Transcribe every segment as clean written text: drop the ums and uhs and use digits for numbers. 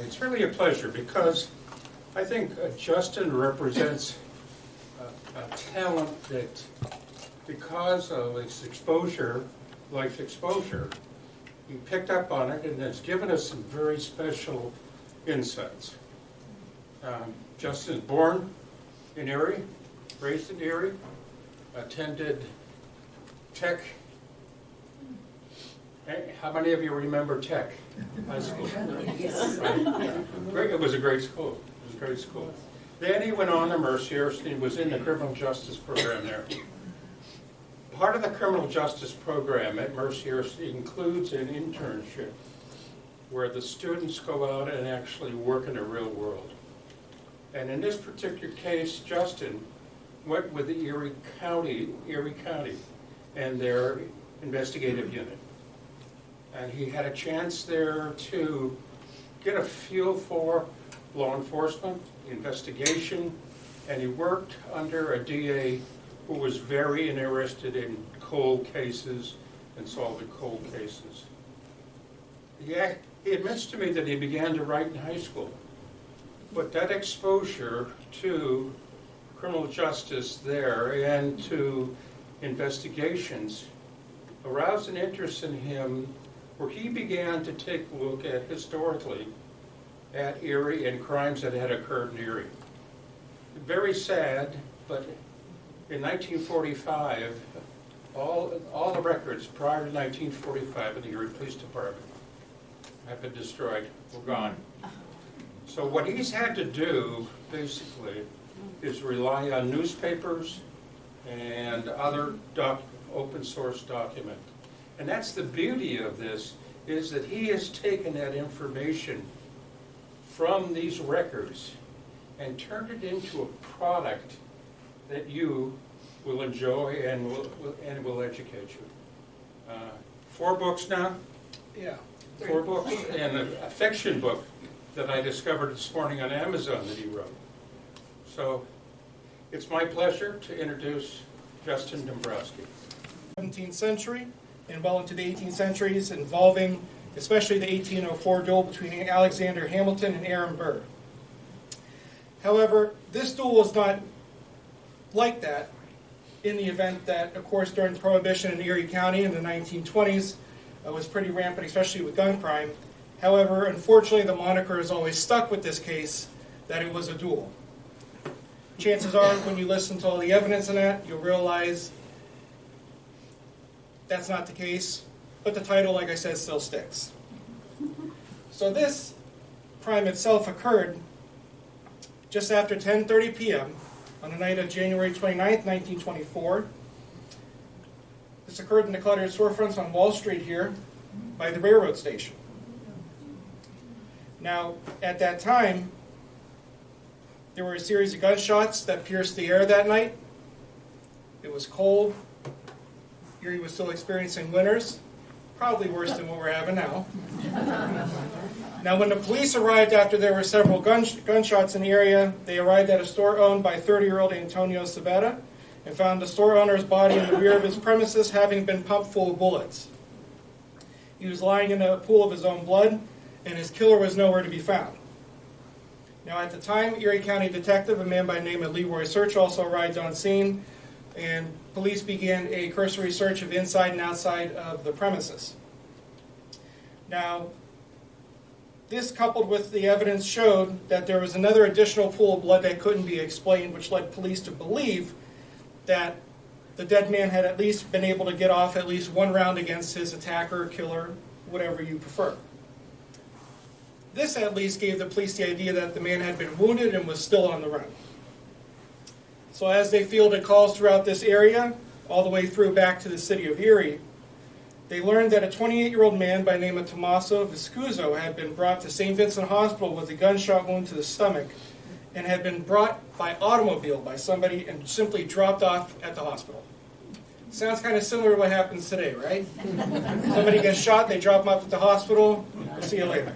It's really a pleasure because I think Justin represents a talent that, because of its exposure, life exposure, he picked up on it and has given us some very special insights. Justin is born in Erie, raised in Erie, attended Tech. How many of you remember Tech High School? Right? It was a great school. It was a great school. Then he went on to Mercier and was in the criminal justice program there. Part of the criminal justice program at Mercier includes an internship where the students go out and actually work in the real world. And in this particular case, Justin went with the Erie County and their investigative unit. And he had a chance there to get a feel for law enforcement, investigation, and he worked under a DA who was very interested in cold cases and solving cold cases. Yeah, he admits to me that he began to write in high school, but that exposure to criminal justice there and to investigations aroused an interest in him where he began to take a look at, historically, at Erie and crimes that had occurred in Erie. Very sad, but in 1945, all the records prior to 1945 in the Erie Police Department have been destroyed, were gone. So what he's had to do, basically, is rely on newspapers and other open source document. And that's the beauty of this, is that he has taken that information from these records and turned it into a product that you will enjoy and will educate you. 4 books now? Yeah. 4 books, and a fiction book that I discovered this morning on Amazon that he wrote. So it's my pleasure to introduce Justin Dombrowski. 17th century and well into the 18th centuries, involving especially the 1804 duel between Alexander Hamilton and Aaron Burr. However, this duel was not like that in the event that, of course, during Prohibition in Erie County in the 1920s, was pretty rampant, especially with gun crime. However, unfortunately, the moniker is always stuck with this case that it was a duel. Chances are, when you listen to all the evidence in that, you'll realize that's not the case, but the title, like I said, still sticks. So this crime itself occurred just after 10:30 p.m. on the night of January 29th, 1924. This occurred in the cluttered storefronts on Wall Street here by the railroad station. Now, at that time, there were a series of gunshots that pierced the air that night. It was cold. Erie was still experiencing winters, probably worse than what we're having now. Now, when the police arrived after there were several gunshots in the area, they arrived at a store owned by 30-year-old Antonio Savetta and found the store owner's body in the rear of his premises having been pumped full of bullets. He was lying in a pool of his own blood, and his killer was nowhere to be found. Now, at the time, Erie County detective, a man by the name of Leroy Search, also arrived on scene, and police began a cursory search of inside and outside of the premises. Now, this, coupled with the evidence, showed that there was another additional pool of blood that couldn't be explained, which led police to believe that the dead man had at least been able to get off at least one round against his attacker, killer, whatever you prefer. This at least gave the police the idea that the man had been wounded and was still on the run. So as they fielded calls throughout this area, all the way through back to the city of Erie, they learned that a 28-year-old man by the name of Tommaso Viscuso had been brought to St. Vincent Hospital with a gunshot wound to the stomach and had been brought by automobile by somebody and simply dropped off at the hospital. Sounds kind of similar to what happens today, right? Somebody gets shot, they drop them off at the hospital, we'll see you later.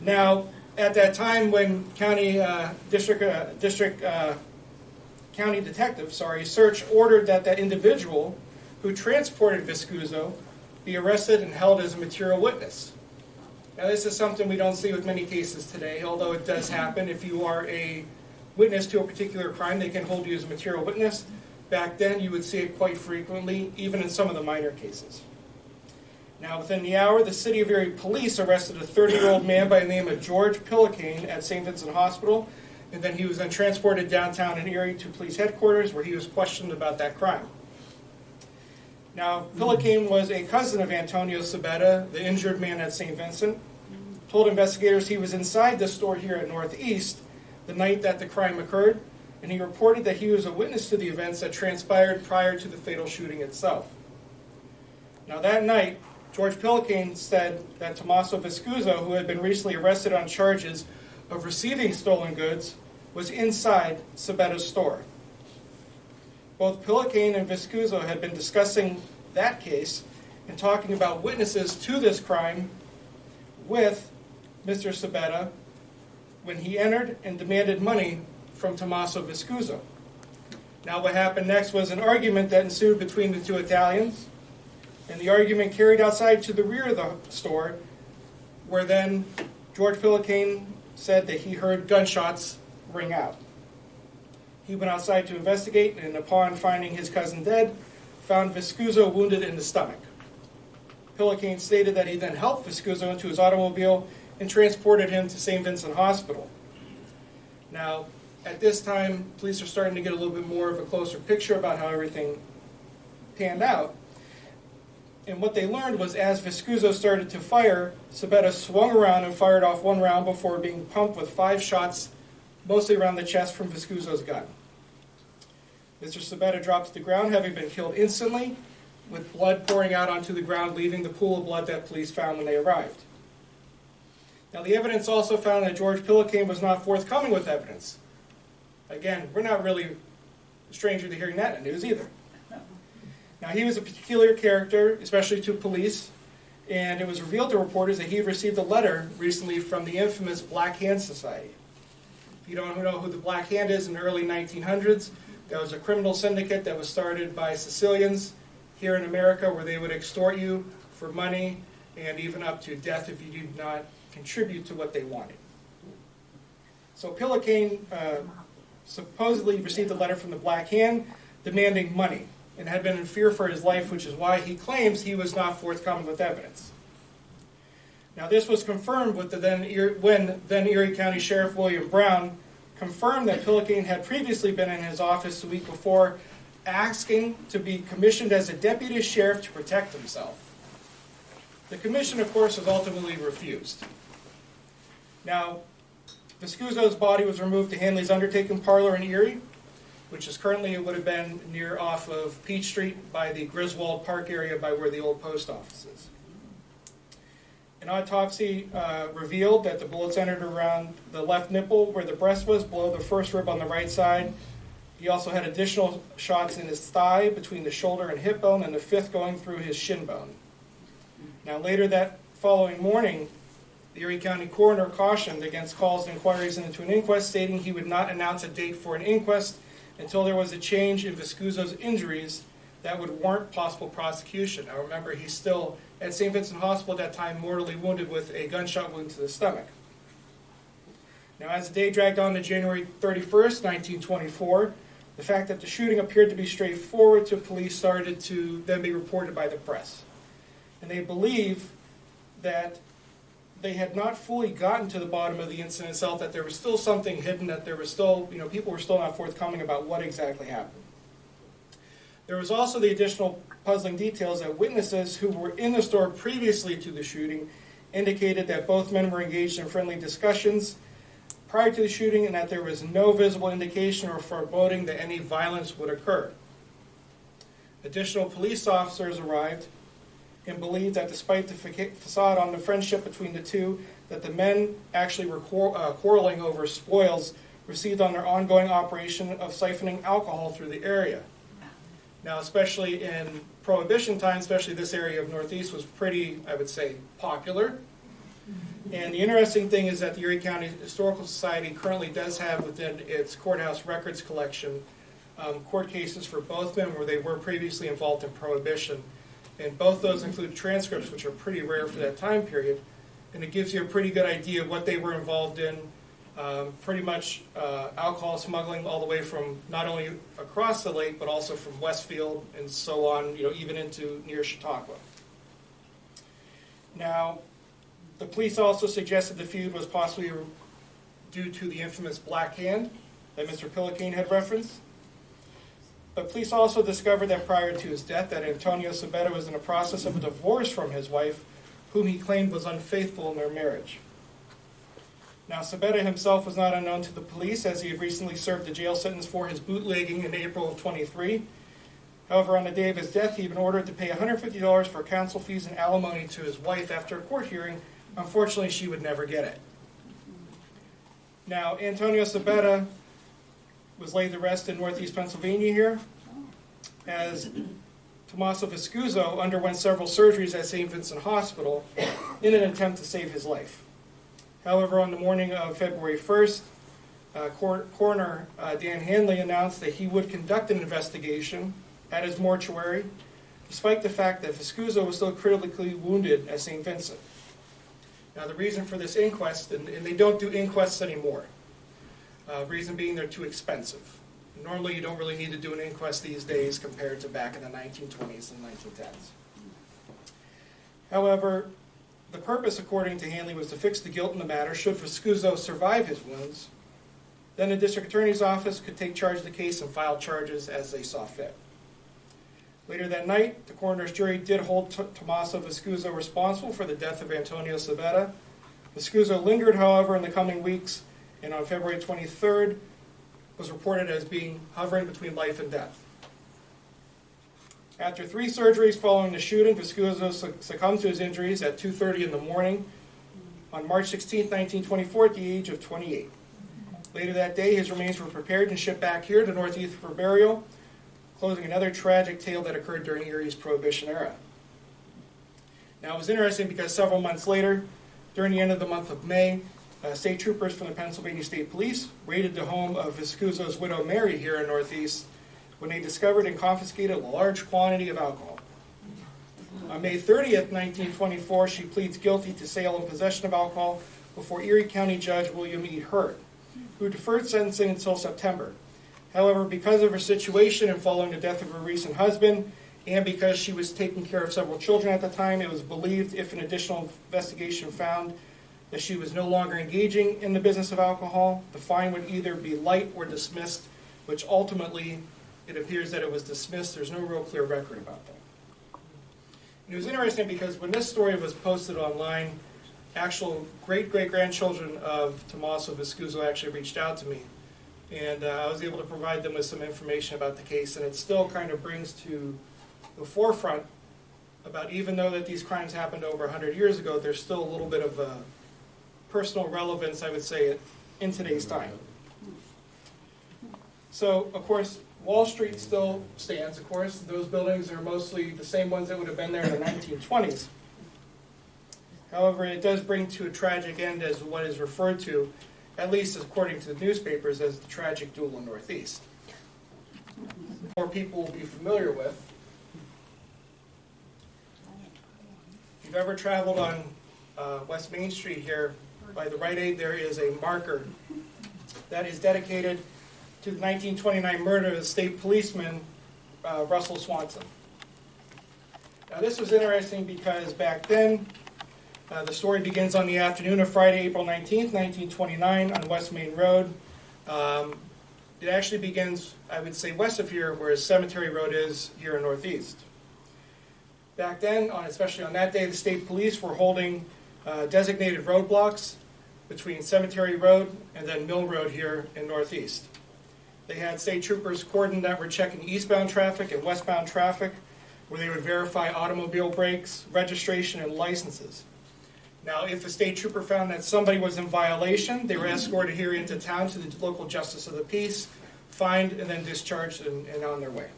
Now, at that time when county detective, Search ordered that individual who transported Viscuso be arrested and held as a material witness. Now this is something we don't see with many cases today, although it does happen. If you are a witness to a particular crime, they can hold you as a material witness. Back then, you would see it quite frequently, even in some of the minor cases. Now, within the hour, the City of Erie police arrested a 30-year-old man by the name of George Pillicane at St. Vincent Hospital, and then he was then transported downtown in Erie to police headquarters, where he was questioned about that crime. Now, Pillicane was a cousin of Antonio Sabetta, the injured man at St. Vincent. Told investigators he was inside the store here at Northeast the night that the crime occurred, and he reported that he was a witness to the events that transpired prior to the fatal shooting itself. Now that night, George Pillicane said that Tommaso Viscuso, who had been recently arrested on charges of receiving stolen goods, was inside Sabetta's store. Both Pillicane and Viscuso had been discussing that case and talking about witnesses to this crime with Mr. Sabetta when he entered and demanded money from Tommaso Viscuso. Now what happened next was an argument that ensued between the two Italians, and the argument carried outside to the rear of the store, where then George Pillicane said that he heard gunshots ring out. He went outside to investigate, and upon finding his cousin dead, found Viscuso wounded in the stomach. Pillicane stated that he then helped Viscuso into his automobile and transported him to St. Vincent Hospital. Now, at this time, police are starting to get a little bit more of a closer picture about how everything panned out. And what they learned was as Viscuso started to fire, Sabetta swung around and fired off one round before being pumped with 5 shots, mostly around the chest from Viscuso's gun. Mr. Sabetta dropped to the ground, having been killed instantly, with blood pouring out onto the ground, leaving the pool of blood that police found when they arrived. Now, the evidence also found that George Pillicane was not forthcoming with evidence. Again, we're not really a stranger to hearing that in the news either. Now, he was a peculiar character, especially to police, and it was revealed to reporters that he had received a letter recently from the infamous Black Hand Society. If you don't know who the Black Hand is, in the early 1900s, that was a criminal syndicate that was started by Sicilians here in America, where they would extort you for money and even up to death if you did not contribute to what they wanted. So Pillicane supposedly received a letter from the Black Hand demanding money, and had been in fear for his life, which is why he claims he was not forthcoming with evidence. Now, this was confirmed with when then Erie County Sheriff William Brown confirmed that Pillicane had previously been in his office the week before asking to be commissioned as a deputy sheriff to protect himself. The commission, of course, was ultimately refused. Now, Viscuso's body was removed to Hanley's Undertaking Parlor in Erie, which is currently, it would have been near off of Peach Street by the Griswold Park area by where the old post office is. An autopsy revealed that the bullets entered around the left nipple where the breast was, below the first rib on the right side. He also had additional shots in his thigh, between the shoulder and hip bone, and the 5th going through his shin bone. Now later that following morning, the Erie County coroner cautioned against calls and inquiries into an inquest, stating he would not announce a date for an inquest until there was a change in Viscuso's injuries that would warrant possible prosecution. Now remember, he's still at St. Vincent Hospital at that time, mortally wounded with a gunshot wound to the stomach. Now as the day dragged on to January 31st, 1924, the fact that the shooting appeared to be straightforward to police started to then be reported by the press. And they believe that they had not fully gotten to the bottom of the incident itself, that there was still something hidden, that there was still, people were still not forthcoming about what exactly happened. There was also the additional puzzling details that witnesses who were in the store previously to the shooting indicated that both men were engaged in friendly discussions prior to the shooting, and that there was no visible indication or foreboding that any violence would occur. Additional police officers arrived and believed that despite the facade on the friendship between the two, that the men actually were quarreling over spoils received on their ongoing operation of siphoning alcohol through the area. Now, especially in Prohibition time, especially this area of Northeast was pretty, I would say, popular. And the interesting thing is that the Erie County Historical Society currently does have within its courthouse records collection court cases for both men where they were previously involved in Prohibition. And both those include transcripts, which are pretty rare for that time period, and it gives you a pretty good idea of what they were involved in. Pretty much alcohol smuggling all the way from not only across the lake, but also from Westfield and so on, even into near Chautauqua. Now, the police also suggested the feud was possibly due to the infamous Black Hand that Mr. Pillicane had referenced. But police also discovered that prior to his death, that Antonio Sabetta was in the process of a divorce from his wife, whom he claimed was unfaithful in their marriage. Now, Sabetta himself was not unknown to the police, as he had recently served a jail sentence for his bootlegging in April of 23. However, on the day of his death, he had been ordered to pay $150 for counsel fees and alimony to his wife after a court hearing. Unfortunately, she would never get it. Now, Antonio Sabetta was laid to rest in northeast Pennsylvania here, as Tommaso Viscuso underwent several surgeries at St. Vincent Hospital in an attempt to save his life. However, on the morning of February 1st, coroner Dan Hanley announced that he would conduct an investigation at his mortuary, despite the fact that Viscuso was still critically wounded at St. Vincent. Now, the reason for this inquest, and they don't do inquests anymore, reason being they're too expensive. Normally, you don't really need to do an inquest these days compared to back in the 1920s and 1910s. However, the purpose, according to Hanley, was to fix the guilt in the matter should Viscuso survive his wounds. Then the district attorney's office could take charge of the case and file charges as they saw fit. Later that night, the coroner's jury did hold Tommaso Viscuso responsible for the death of Antonio Sabetta. Viscuso lingered, however, in the coming weeks, and on February 23rd was reported as being hovering between life and death. After 3 surgeries following the shooting, Viscuso succumbed to his injuries at 2:30 in the morning on March 16, 1924, at the age of 28. Later that day, his remains were prepared and shipped back here to Northeast for burial, closing another tragic tale that occurred during Erie's Prohibition era. Now, it was interesting because several months later, during the end of the month of May, state troopers from the Pennsylvania State Police raided the home of Viscuso's widow Mary here in Northeast when they discovered and confiscated a large quantity of alcohol. On May 30th, 1924, she pleads guilty to sale and possession of alcohol before Erie County Judge William E. Hurt, who deferred sentencing until September. However, because of her situation and following the death of her recent husband, and because she was taking care of several children at the time, it was believed, if an additional investigation found that she was no longer engaging in the business of alcohol, the fine would either be light or dismissed, which ultimately it appears that it was dismissed. There's no real clear record about that. And it was interesting because when this story was posted online, actual great-great-grandchildren of Tommaso Viscuso actually reached out to me. And I was able to provide them with some information about the case, and it still kind of brings to the forefront about, even though that these crimes happened over 100 years ago, there's still a little bit of personal relevance, I would say, in today's time. So, of course, Wall Street still stands, of course. Those buildings are mostly the same ones that would have been there in the 1920s. However, it does bring to a tragic end as what is referred to, at least according to the newspapers, as the tragic duel in Northeast. More people will be familiar with. If you've ever traveled on West Main Street here, by the Rite Aid, there is a marker that is dedicated to the 1929 murder of the state policeman, Russell Swanson. Now, this was interesting because back then, the story begins on the afternoon of Friday, April 19th, 1929, on West Main Road. It actually begins, I would say, west of here, whereas Cemetery Road is here in Northeast. Back then, especially on that day, the state police were holding designated roadblocks between Cemetery Road and then Mill Road here in Northeast. They had state troopers cordoned that were checking eastbound traffic and westbound traffic, where they would verify automobile brakes, registration, and licenses. Now, if a state trooper found that somebody was in violation, they were escorted here into town to the local justice of the peace, fined, and then discharged and on their way.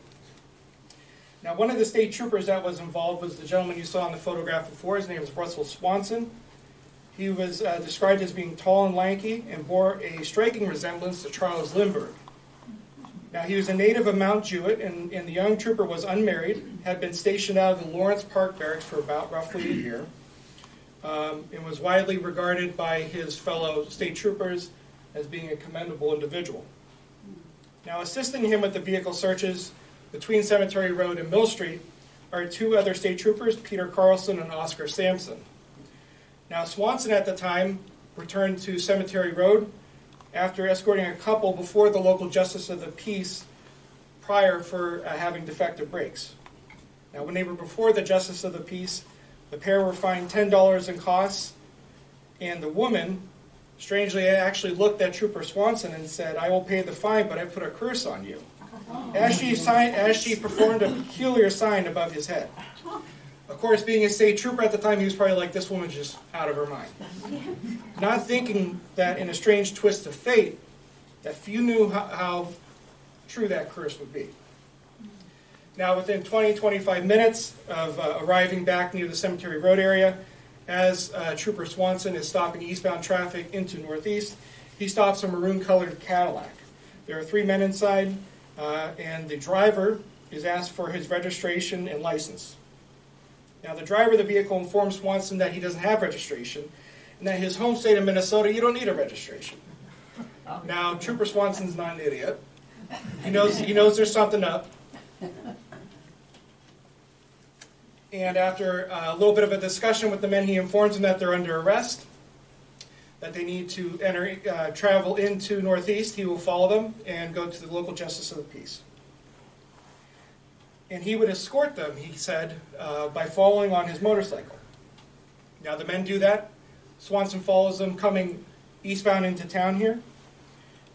Now, one of the state troopers that was involved was the gentleman you saw in the photograph before. His name is Russell Swanson. He was described as being tall and lanky and bore a striking resemblance to Charles Lindbergh. Now, he was a native of Mount Jewett, and the young trooper was unmarried, had been stationed out of the Lawrence Park Barracks for about roughly a year. and was widely regarded by his fellow state troopers as being a commendable individual. Now, assisting him with the vehicle searches between Cemetery Road and Mill Street are two other state troopers, Peter Carlson and Oscar Sampson. Now, Swanson at the time returned to Cemetery Road after escorting a couple before the local justice of the peace prior for having defective brakes. Now, when they were before the justice of the peace, the pair were fined $10 in costs, and the woman, strangely, actually looked at Trooper Swanson and said, "I will pay the fine, but I put a curse on you," as she performed a peculiar sign above his head. Of course, being a state trooper at the time, he was probably like, this woman's just out of her mind. Not thinking that in a strange twist of fate, that few knew how true that curse would be. Now, within 20-25 minutes of arriving back near the Cemetery Road area, as Trooper Swanson is stopping eastbound traffic into Northeast, he stops a maroon-colored Cadillac. There are 3 men inside, and the driver is asked for his registration and license. Now, the driver of the vehicle informs Swanson that he doesn't have registration, and that his home state of Minnesota, you don't need a registration. Now, Trooper Swanson's not an idiot. He knows there's something up. And after a little bit of a discussion with the men, he informs them that they're under arrest, that they need to travel into Northeast. He will follow them and go to the local justice of the peace. And he would escort them, he said, by following on his motorcycle. Now, the men do that. Swanson follows them coming eastbound into town here.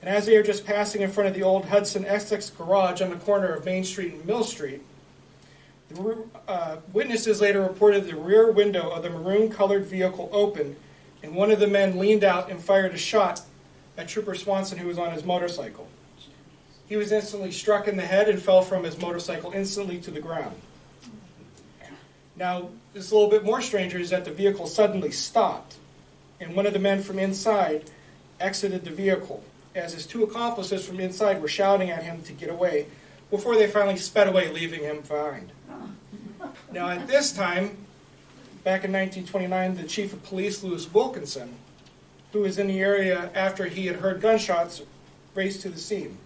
And as they are just passing in front of the old Hudson Essex garage on the corner of Main Street and Mill Street, witnesses later reported the rear window of the maroon-colored vehicle opened, and one of the men leaned out and fired a shot at Trooper Swanson, who was on his motorcycle. He was instantly struck in the head and fell from his motorcycle instantly to the ground. Now, this is a little bit more strange is that the vehicle suddenly stopped, and one of the men from inside exited the vehicle, as his 2 accomplices from inside were shouting at him to get away, before they finally sped away, leaving him behind. Now, at this time, back in 1929, the chief of police, Lewis Wilkinson, who was in the area after he had heard gunshots, raced to the scene.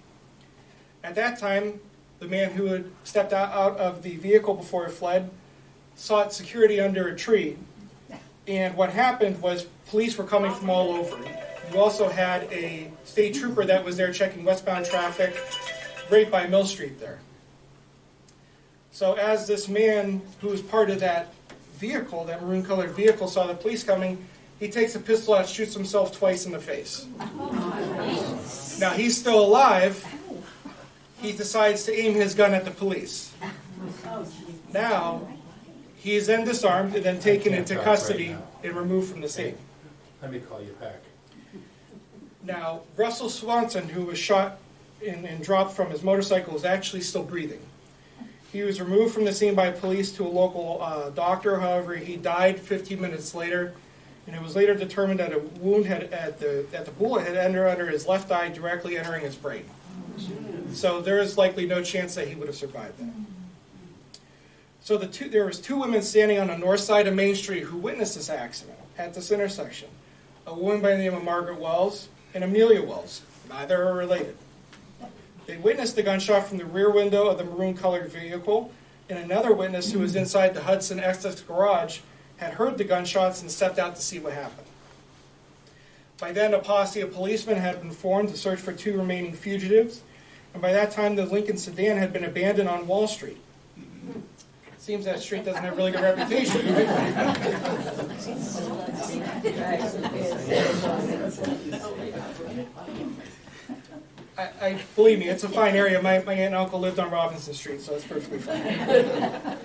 At that time, the man who had stepped out of the vehicle before it fled sought security under a tree. And what happened was police were coming from all over. You also had a state trooper that was there checking westbound traffic right by Mill Street there. So as this man who was part of that vehicle, that maroon-colored vehicle, saw the police coming, he takes a pistol out, shoots himself twice in the face. Now, he's still alive. He decides to aim his gun at the police. Now, he is then disarmed and then taken into custody and removed from the scene. Let me call you back. Now, Russell Swanson, who was shot and dropped from his motorcycle, is actually still breathing. He was removed from the scene by police to a local doctor. However, he died 15 minutes later, and it was later determined that a wound that the bullet had entered under his left eye, directly entering his brain. So there is likely no chance that he would have survived that. So there was 2 women standing on the north side of Main Street who witnessed this accident at this intersection. A woman by the name of Margaret Wells and Amelia Wells. Neither are related. They witnessed the gunshot from the rear window of the maroon-colored vehicle, and another witness who was inside the Hudson Essex garage had heard the gunshots and stepped out to see what happened. By then, a posse of policemen had been formed to search for 2 remaining fugitives, and by that time, the Lincoln sedan had been abandoned on Wall Street. Seems that street doesn't have a really good reputation, right? Believe me, it's a fine area. My aunt and uncle lived on Robinson Street, so it's perfectly fine.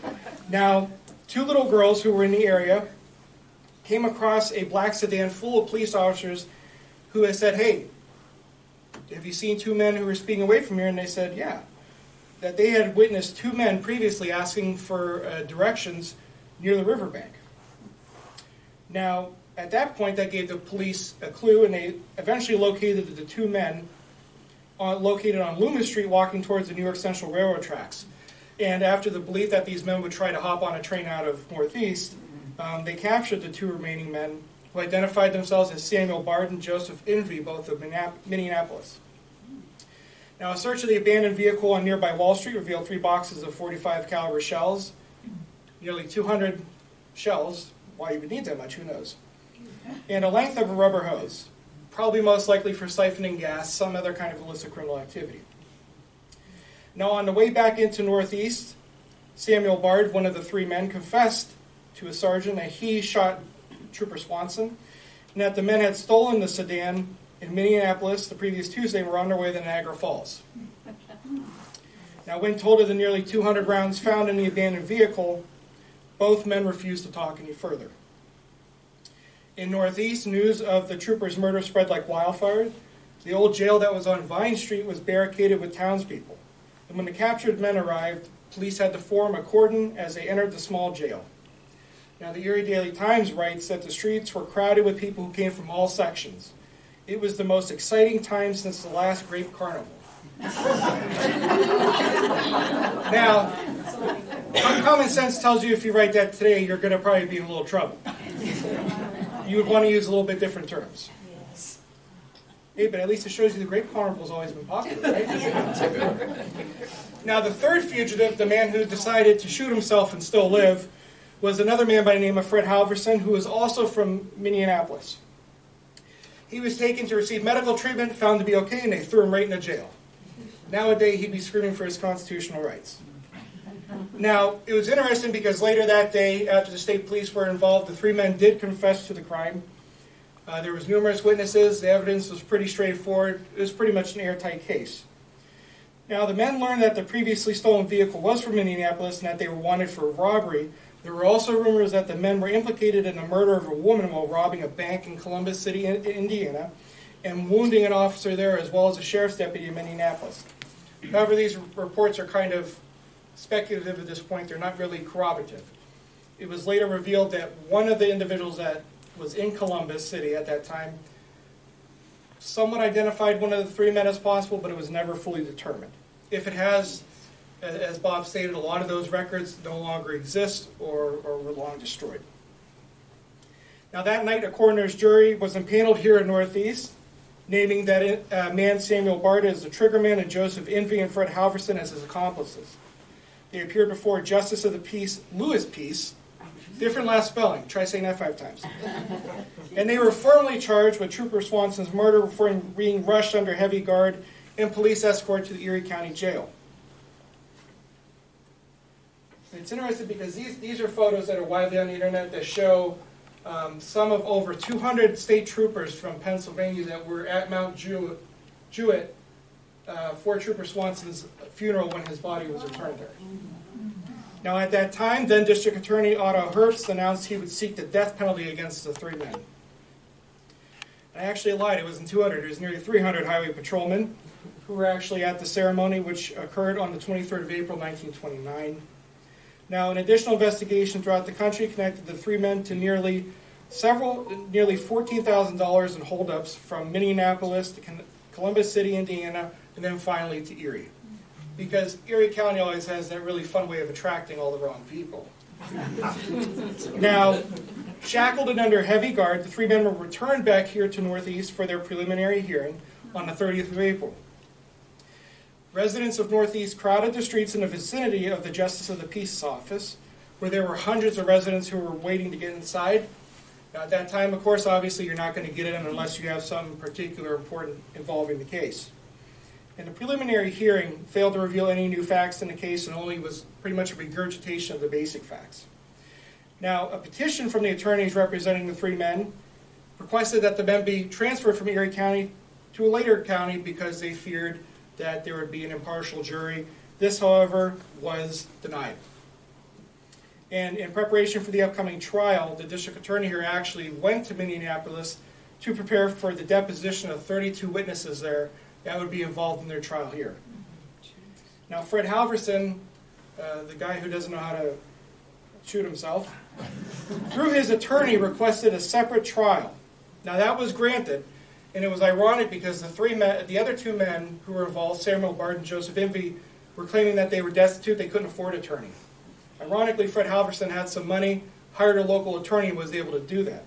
Now, 2 little girls who were in the area came across a black sedan full of police officers who had said, "Hey, have you seen 2 men who were speeding away from here?" And they said, "Yeah." That they had witnessed 2 men previously asking for directions near the riverbank. Now, at that point, that gave the police a clue, and they eventually located the 2 men located on Loomis Street walking towards the New York Central Railroad tracks. And after the belief that these men would try to hop on a train out of Northeast, they captured the 2 remaining men who identified themselves as Samuel Bard and Joseph Invey, both of Minneapolis. Now, a search of the abandoned vehicle on nearby Wall Street revealed 3 boxes of .45 caliber shells, nearly 200 shells. Why you would need that much, who knows? And a length of a rubber hose, probably most likely for siphoning gas, some other kind of illicit criminal activity. Now, on the way back into Northeast, Samuel Bard, one of the 3 men, confessed to a sergeant that he shot Trooper Swanson, and that the men had stolen the sedan in Minneapolis the previous Tuesday and were on their way to Niagara Falls. Now, when told of the nearly 200 rounds found in the abandoned vehicle, both men refused to talk any further. In Northeast, news of the trooper's murder spread like wildfire. The old jail that was on Vine Street was barricaded with townspeople. And when the captured men arrived, police had to form a cordon as they entered the small jail. Now, the Erie Daily Times writes that the streets were crowded with people who came from all sections. It was the most exciting time since the last grape carnival. Now, common sense tells you if you write that today, you're going to probably be in a little trouble. You would want to use a little bit different terms. Hey, but at least it shows you the grape carnival has always been popular, right? Now, the third fugitive, the man who decided to shoot himself and still live, was another man by the name of Fred Halverson, who was also from Minneapolis. He was taken to receive medical treatment, found to be okay, and they threw him right in a jail. Nowadays, he'd be screaming for his constitutional rights. Now, it was interesting because later that day, after the state police were involved, the 3 men did confess to the crime. There was numerous witnesses. The evidence was pretty straightforward. It was pretty much an airtight case. Now, the men learned that the previously stolen vehicle was from Minneapolis and that they were wanted for robbery. There were also rumors that the men were implicated in the murder of a woman while robbing a bank in Columbus City, Indiana, and wounding an officer there as well as a sheriff's deputy in Minneapolis. However, these reports are kind of speculative at this point. They're not really corroborative. It was later revealed that one of the individuals that was in Columbus City at that time somewhat identified one of the 3 men as possible, but it was never fully determined. If it has, as Bob stated, a lot of those records no longer exist or were long destroyed. Now, that night, a coroner's jury was impaneled here in Northeast, naming that man Samuel Bard as the triggerman and Joseph Invey and Fred Halverson as his accomplices. They appeared before Justice of the Peace Lewis Peace, different last spelling, try saying that 5 times. And they were formally charged with Trooper Swanson's murder before being rushed under heavy guard and police escort to the Erie County Jail. It's interesting because these are photos that are widely on the internet that show some of over 200 state troopers from Pennsylvania that were at Mount Jewett for Trooper Swanson's funeral when his body was returned there. Now, at that time, then District Attorney Otto Herbst announced he would seek the death penalty against the 3 men. I actually lied. It wasn't 200. It was nearly 300 highway patrolmen who were actually at the ceremony, which occurred on the 23rd of April, 1929. Now, an additional investigation throughout the country connected the 3 men to nearly $14,000 in holdups from Minneapolis to Columbus City, Indiana, and then finally to Erie. Because Erie County always has that really fun way of attracting all the wrong people. Now, shackled and under heavy guard, the 3 men were returned back here to Northeast for their preliminary hearing on the 30th of April. Residents of Northeast crowded the streets in the vicinity of the Justice of the Peace office, where there were hundreds of residents who were waiting to get inside. Now, at that time, of course, obviously you're not going to get in unless you have something particular important involving the case. And the preliminary hearing failed to reveal any new facts in the case and only was pretty much a regurgitation of the basic facts. Now, a petition from the attorneys representing the 3 men requested that the men be transferred from Erie County to a later county because they feared that there would be an impartial jury. This, however, was denied. And in preparation for the upcoming trial, the district attorney here actually went to Minneapolis to prepare for the deposition of 32 witnesses there that would be involved in their trial here. Now, Fred Halverson, the guy who doesn't know how to shoot himself, through his attorney requested a separate trial. Now, that was granted, and it was ironic because the other 2 men who were involved, Samuel Bard and Joseph Invey, were claiming that they were destitute, they couldn't afford an attorney. Ironically, Fred Halverson had some money, hired a local attorney and was able to do that.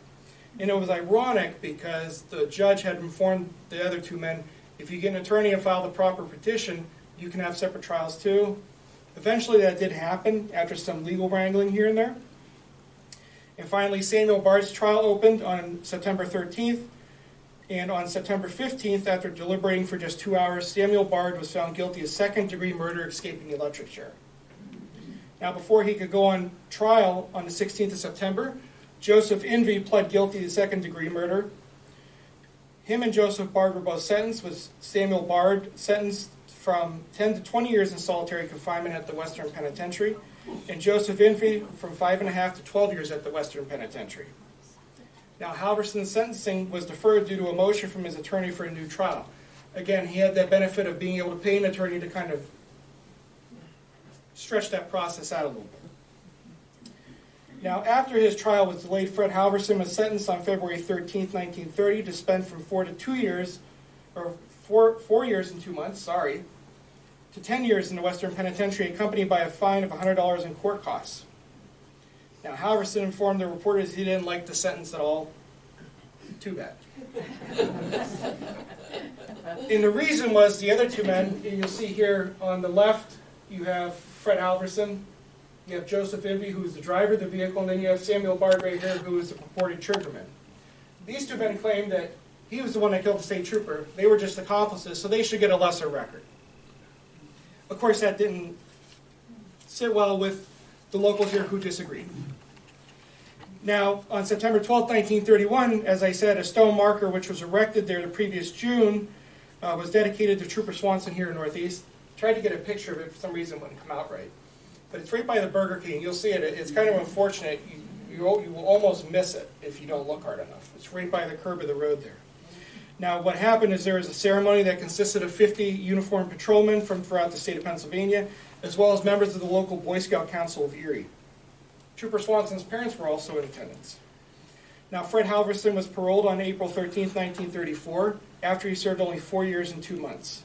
And it was ironic because the judge had informed the other two men, if you get an attorney and file the proper petition, you can have separate trials too. Eventually that did happen after some legal wrangling here and there. And finally, Samuel Bard's trial opened on September 13th. And on September 15th, after deliberating for just 2 hours, Samuel Bard was found guilty of second-degree murder escaping the electric chair. Now, before he could go on trial on the 16th of September, Joseph Envy pled guilty to second-degree murder. Him and Joseph Bard were both sentenced, with Samuel Bard sentenced from 10 to 20 years in solitary confinement at the Western Penitentiary, and Joseph Envy from 5.5 to 12 years at the Western Penitentiary. Now, Halverson's sentencing was deferred due to a motion from his attorney for a new trial. Again, he had that benefit of being able to pay an attorney to kind of stretch that process out a little bit. Now, after his trial was delayed, Fred Halverson was sentenced on February 13th, 1930 to spend from 4 to 2 years, or 4 years and 2 months, to 10 years in the Western Penitentiary, accompanied by a fine of $100 in court costs. Now, Halverson informed the reporters he didn't like the sentence at all. Too bad. And the reason was the other two men, you'll see here on the left, you have Fred Halverson, you have Joseph Envy, who is the driver of the vehicle, and then you have Samuel Bard right here, who is the purported triggerman. These two men claimed that he was the one that killed the state trooper. They were just accomplices, so they should get a lesser record. Of course, that didn't sit well with the locals here who disagreed. Now, on September 12, 1931, as I said, a stone marker which was erected there the previous June was dedicated to Trooper Swanson here in Northeast. Tried to get a picture of it, for some reason it wouldn't come out right. But it's right by the Burger King. You'll see it. It's kind of unfortunate. You will almost miss it if you don't look hard enough. It's right by the curb of the road there. Now, what happened is there was a ceremony that consisted of 50 uniformed patrolmen from throughout the state of Pennsylvania, as well as members of the local Boy Scout Council of Erie. Trooper Swanson's parents were also in attendance. Now, Fred Halverson was paroled on April 13, 1934, after he served only 4 years and 2 months.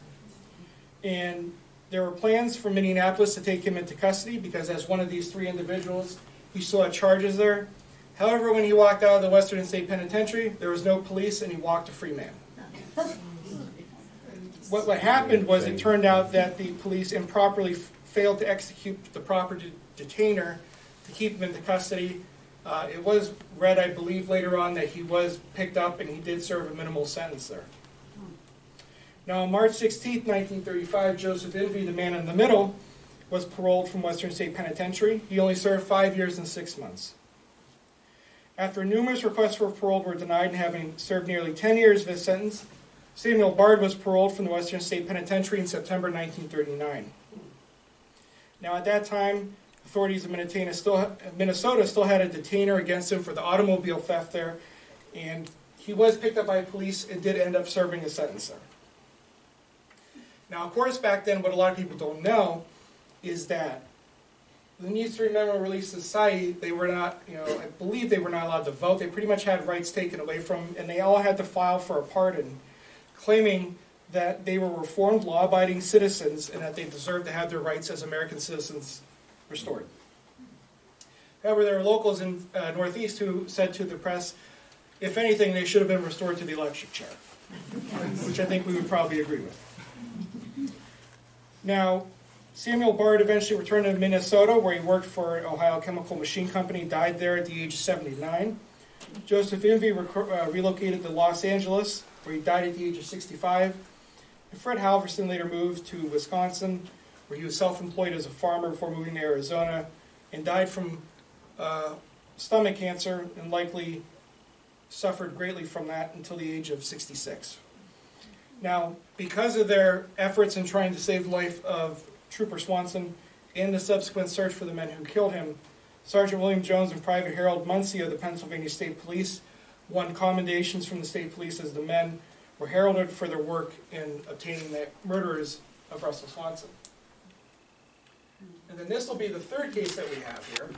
And there were plans from Minneapolis to take him into custody because as one of these three individuals, he still had charges there. However, when he walked out of the Western State Penitentiary, there was no police and he walked a free man. What happened was it turned out that the police improperly failed to execute the proper detainer to keep him into custody. It was read, I believe, later on that he was picked up and he did serve a minimal sentence there. Now, on March 16, 1935, Joseph Envy, the man in the middle, was paroled from Western State Penitentiary. He only served 5 years and 6 months. After numerous requests for parole were denied and having served nearly 10 years of his sentence, Samuel Bard was paroled from the Western State Penitentiary in September 1939. Now, at that time, authorities in Minnesota still had a detainer against him for the automobile theft there, and he was picked up by police and did end up serving a sentence there. Now, of course, back then, what a lot of people don't know is that in the East Remember Release Society, they were not, I believe they were not allowed to vote. They pretty much had rights taken away from them, and they all had to file for a pardon, claiming that they were reformed, law-abiding citizens and that they deserved to have their rights as American citizens restored. However, there were locals in Northeast who said to the press, if anything, they should have been restored to the electric chair, which I think we would probably agree with. Now, Samuel Bard eventually returned to Minnesota, where he worked for Ohio Chemical Machine Company, died there at the age of 79. Joseph Envy relocated to Los Angeles, where he died at the age of 65. And Fred Halverson later moved to Wisconsin, where he was self-employed as a farmer before moving to Arizona, and died from stomach cancer and likely suffered greatly from that until the age of 66. Now, because of their efforts in trying to save the life of Trooper Swanson and the subsequent search for the men who killed him, Sergeant William Jones and Private Harold Muncie of the Pennsylvania State Police won commendations from the state police as the men were heralded for their work in obtaining the murderers of Russell Swanson. And then this will be the third case that we have here.